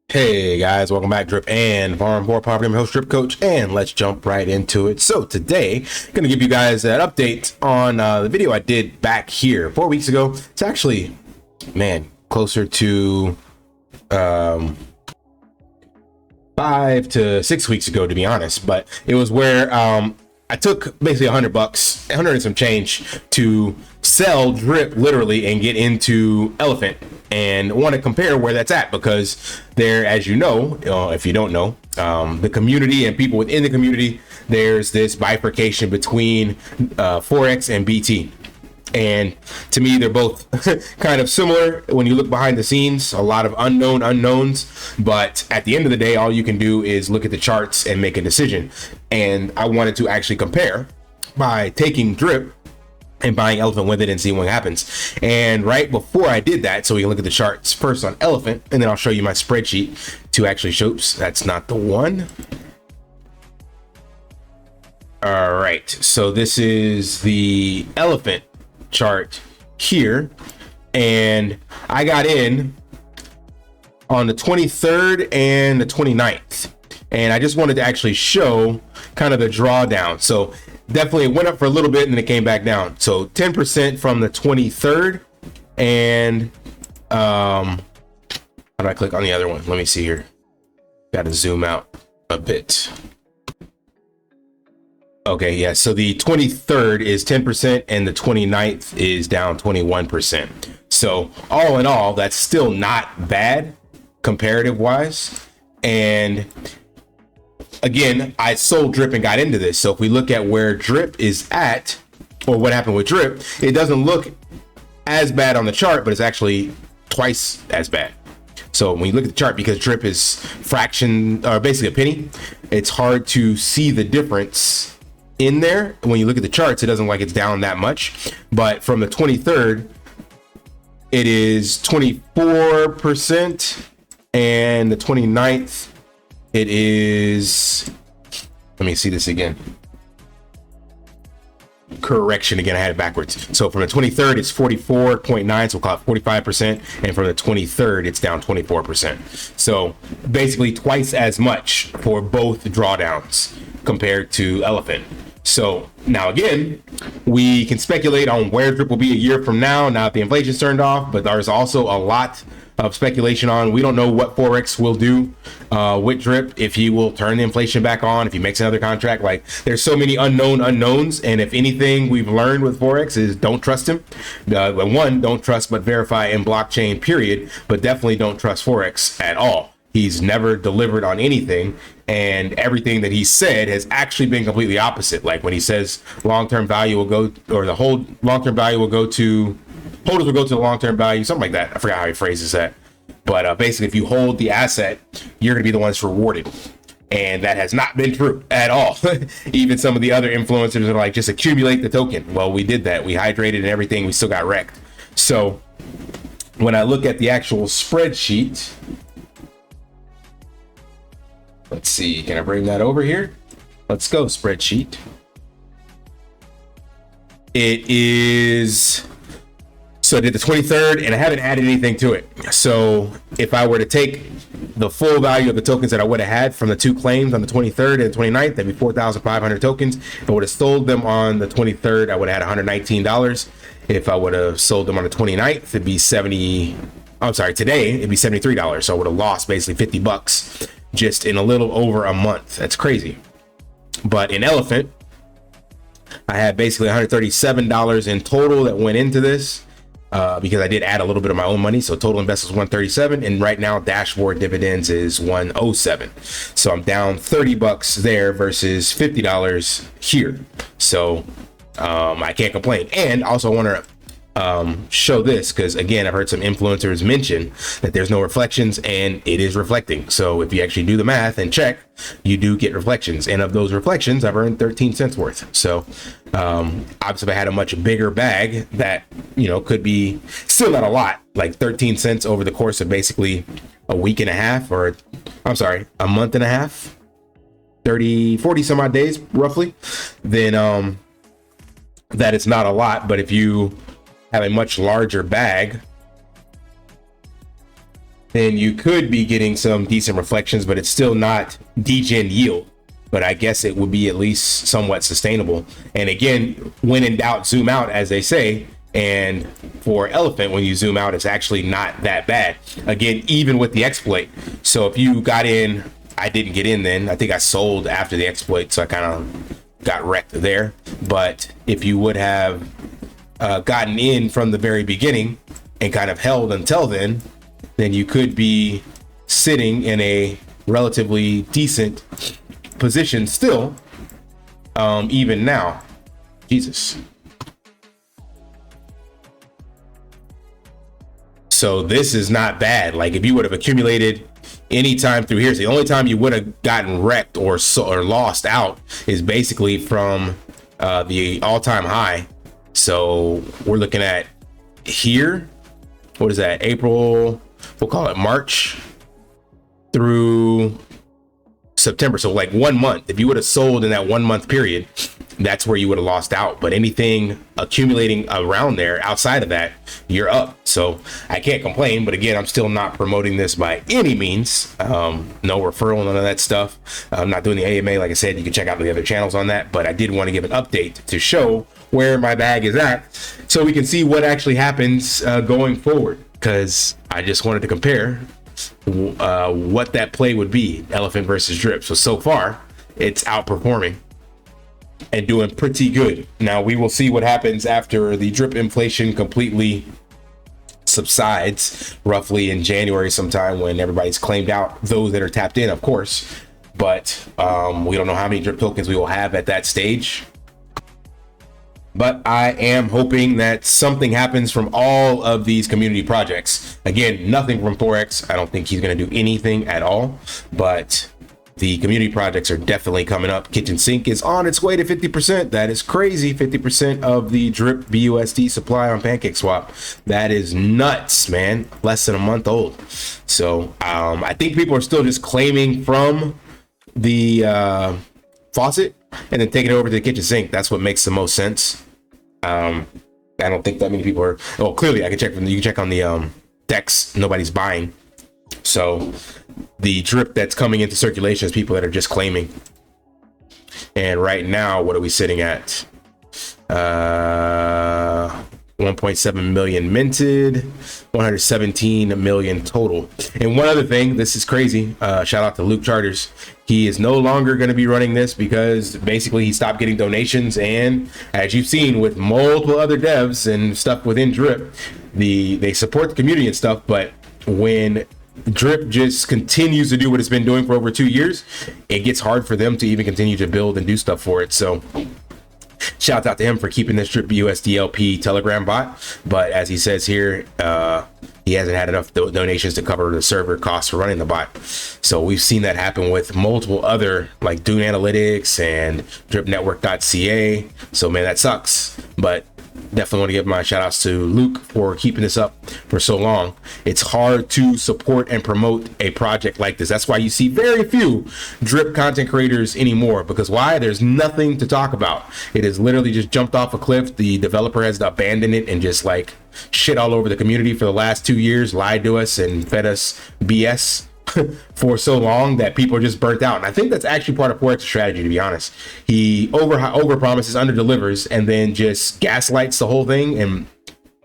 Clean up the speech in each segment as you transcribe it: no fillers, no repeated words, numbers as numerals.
Hey guys, welcome back. Drip and Farm for Poverty. I'm your host, Drip Coach, and let's jump right into it. So today, I'm going to give you guys an update on the video I did back here 4 weeks ago. It's actually, man, closer to 5 to 6 weeks ago, to be honest. But it was where I took basically $100, 100 and some change to sell Drip literally and get into Elephant, and want to compare where that's at, because there, as you know, if you don't know, the community and people within the community, there's this bifurcation between Forex and BT. And to me, they're both kind of similar when you look behind the scenes, a lot of unknowns. But at the end of the day, all you can do is look at the charts and make a decision. And I wanted to actually compare by taking Drip and buying Elephant with it and seeing what happens. And right before I did that, so we can look at the charts first on Elephant, and then I'll show you my spreadsheet to actually show. Oops, that's not the one. All right, so this is the Elephant chart here, and I got in on the 23rd and the 29th, and I just wanted to actually show kind of the drawdown. So definitely it went up for a little bit and then it came back down. So 10% from the 23rd, and how do I click on the other one? Let me see here. Got to zoom out a bit. Okay, yeah, so the 23rd is 10% and the 29th is down 21%. So all in all, that's still not bad comparative wise. And again, I sold Drip and got into this. So if we look at where Drip is at, or what happened with Drip, it doesn't look as bad on the chart, but it's actually twice as bad. So when you look at the chart, because Drip is fraction, or basically a penny, it's hard to see the difference in there. When you look at the charts, it doesn't look like it's down that much. But from the 23rd, it is 24%, and the 29th, it is, let me see this again. Correction again, I had it backwards. So from the 23rd, it's 44.9, so we'll call it 45%, and from the 23rd, it's down 24%. So basically twice as much for both drawdowns compared to Elephant. So now again, we can speculate on where Drip will be a year from now that the inflation's turned off, but there's also a lot of speculation on, we don't know what Forex will do with Drip, if he will turn the inflation back on, if he makes another contract. Like, there's so many unknowns, and if anything we've learned with Forex is don't trust him. One, don't trust but verify in blockchain, period, but definitely don't trust Forex at all. He's never delivered on anything, and everything that he said has actually been completely opposite. Like when he says long-term value will go, or the whole long-term value will go to, holders will go to the long-term value, something like that. I forgot how he phrases that. But basically, if you hold the asset, you're going to be the ones rewarded. And that has not been true at all. Even some of the other influencers are like, just accumulate the token. Well, we did that. We hydrated and everything. We still got wrecked. So when I look at the actual spreadsheet, let's see, can I bring that over here? Let's go, spreadsheet. It is, so I did the 23rd and I haven't added anything to it. So if I were to take the full value of the tokens that I would have had from the two claims on the 23rd and 29th, that'd be 4,500 tokens. If I would have sold them on the 23rd, I would have had $119. If I would have sold them on the 29th, it'd be today, it'd be $73. So I would have lost basically $50 just in a little over a month. That's crazy. But in Elephant, I had basically $137 in total that went into this, because I did add a little bit of my own money. So total investment was $137, and right now dashboard dividends is $107. So I'm down $30 there versus $50 here. So I can't complain. And also I want to show this, because again, I've heard some influencers mention that there's no reflections, and it is reflecting. So if you actually do the math and check, you do get reflections, and of those reflections, I've earned 13 cents worth. So obviously, if I had a much bigger bag, that, you know, could be still not a lot, like 13 cents over the course of basically a week and a half, or a month and a half, 40 some odd days roughly, then that is not a lot. But if you have a much larger bag, then you could be getting some decent reflections, but it's still not degen yield. But I guess it would be at least somewhat sustainable. And again, when in doubt, zoom out, as they say. And for elephant, when you zoom out, it's actually not that bad. Again, even with the exploit. So if you got in, I didn't get in then. I think I sold after the exploit, so I kind of got wrecked there. But if you would have gotten in from the very beginning and kind of held until then you could be sitting in a relatively decent position still, even now. Jesus. So this is not bad. Like if you would have accumulated any time through here, so the only time you would have gotten wrecked or lost out is basically from the all-time high. So we're looking at here. What is that? April, we'll call it March through September. So like 1 month. If you would have sold in that 1 month period, that's where you would have lost out. But anything accumulating around there outside of that, you're up. So I can't complain. But again, I'm still not promoting this by any means. No referral, none of that stuff. I'm not doing the AMA. Like I said, you can check out the other channels on that. But I did want to give an update to show where my bag is at, so we can see what actually happens going forward. Because I just wanted to compare what that play would be, elephant versus drip. So far, it's outperforming and doing pretty good. Now we will see what happens after the drip inflation completely subsides, roughly in January sometime, when everybody's claimed out, those that are tapped in, of course. But we don't know how many drip tokens we will have at that stage. But I am hoping that something happens from all of these community projects. Again, nothing from Forex. I don't think he's going to do anything at all. But the community projects are definitely coming up. Kitchen Sink is on its way to 50%. That is crazy. 50% of the drip BUSD supply on PancakeSwap. That is nuts, man. Less than a month old. So I think people are still just claiming from the Faucet and then taking it over to the Kitchen Sink. That's what makes the most sense. I don't think that many people are. Oh, clearly I can check. You can check on the decks. Nobody's buying. So the drip that's coming into circulation is people that are just claiming. And right now, what are we sitting at? 1.7 million minted, 117 million total. And one other thing, this is crazy. Shout out to Luke Charters. He is no longer going to be running this because basically he stopped getting donations. And as you've seen with multiple other devs and stuff within Drip, they support the community and stuff. But when Drip just continues to do what it's been doing for over 2 years, it gets hard for them to even continue to build and do stuff for it. So shout out to him for keeping this Drip USDLP Telegram bot. But as he says here, he hasn't had enough donations to cover the server costs for running the bot. So we've seen that happen with multiple other, like Dune Analytics and dripnetwork.ca. So man, that sucks. But definitely want to give my shout outs to Luke for keeping this up for so long. It's hard to support and promote a project like this. That's why you see very few drip content creators anymore, because why? There's nothing to talk about. It has literally just jumped off a cliff. The developer has abandoned it and just like shit all over the community for the last 2 years, lied to us and fed us BS for so long that people are just burnt out. And I think that's actually part of Forex's strategy, to be honest. He over promises, under delivers, and then just gaslights the whole thing and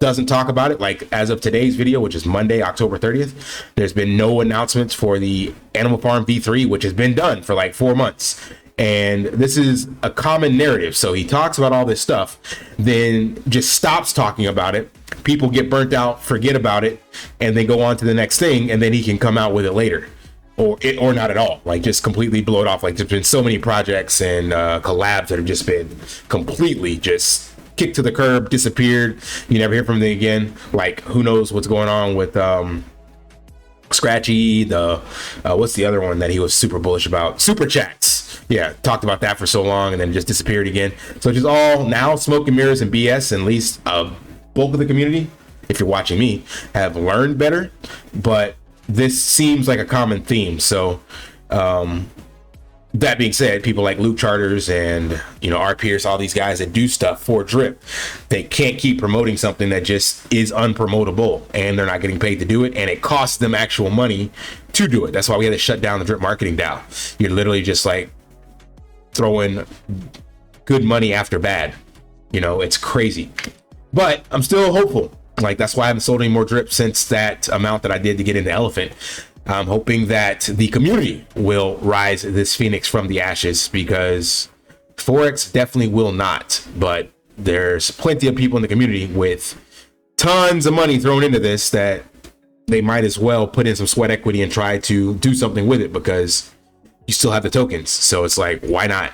doesn't talk about it. Like as of today's video, which is Monday, October 30th, there's been no announcements for the Animal Farm V3, which has been done for like 4 months. And this is a common narrative. So he talks about all this stuff, then just stops talking about it. People get burnt out, forget about it, and then go on to the next thing, and then he can come out with it later, or not at all. Like just completely blow it off. Like there's been so many projects and collabs that have just been completely just kicked to the curb, disappeared. You never hear from them again. Like who knows what's going on with Scratchy, what's the other one that he was super bullish about? Super Chats. Yeah, talked about that for so long and then just disappeared again. So just all now smoke and mirrors and BS. And at least bulk of the community, if you're watching me, have learned better. But this seems like a common theme. So That being said, people like Luke Charters and, R. Pierce, all these guys that do stuff for drip, they can't keep promoting something that just is unpromotable, and they're not getting paid to do it, and it costs them actual money to do it. That's why we had to shut down the drip marketing DAO. You're literally just like throwing good money after bad. It's crazy, but I'm still hopeful. Like, that's why I haven't sold any more drip since that amount that I did to get into Elephant. I'm hoping that the community will rise this phoenix from the ashes, because Forex definitely will not. But there's plenty of people in the community with tons of money thrown into this that they might as well put in some sweat equity and try to do something with it, because you still have the tokens. So it's like, why not,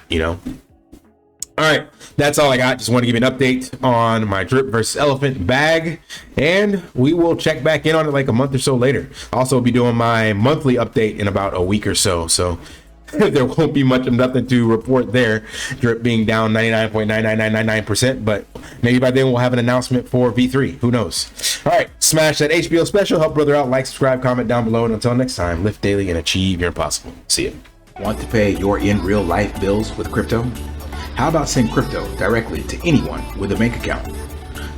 All right, that's all I got. Just want to give you an update on my drip versus elephant bag, and we will check back in on it like a month or so later. Also, I'll be doing my monthly update in about a week or so, so there won't be much of nothing to report there. Drip being down 99.99999%, but maybe by then we'll have an announcement for V3. Who knows? All right, smash that HBO special, help brother out, like, subscribe, comment down below, and until next time, lift daily and achieve your impossible. See ya. Want to pay your in real life bills with crypto? How about send crypto directly to anyone with a bank account?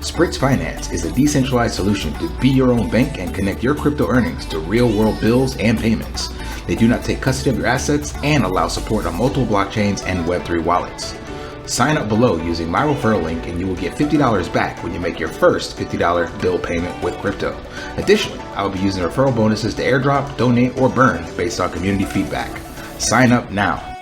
SPRITZ Finance is a decentralized solution to be your own bank and connect your crypto earnings to real-world bills and payments. They do not take custody of your assets and allow support on multiple blockchains and Web3 wallets. Sign up below using my referral link and you will get $50 back when you make your first $50 bill payment with crypto. Additionally, I will be using referral bonuses to airdrop, donate, or burn based on community feedback. Sign up now.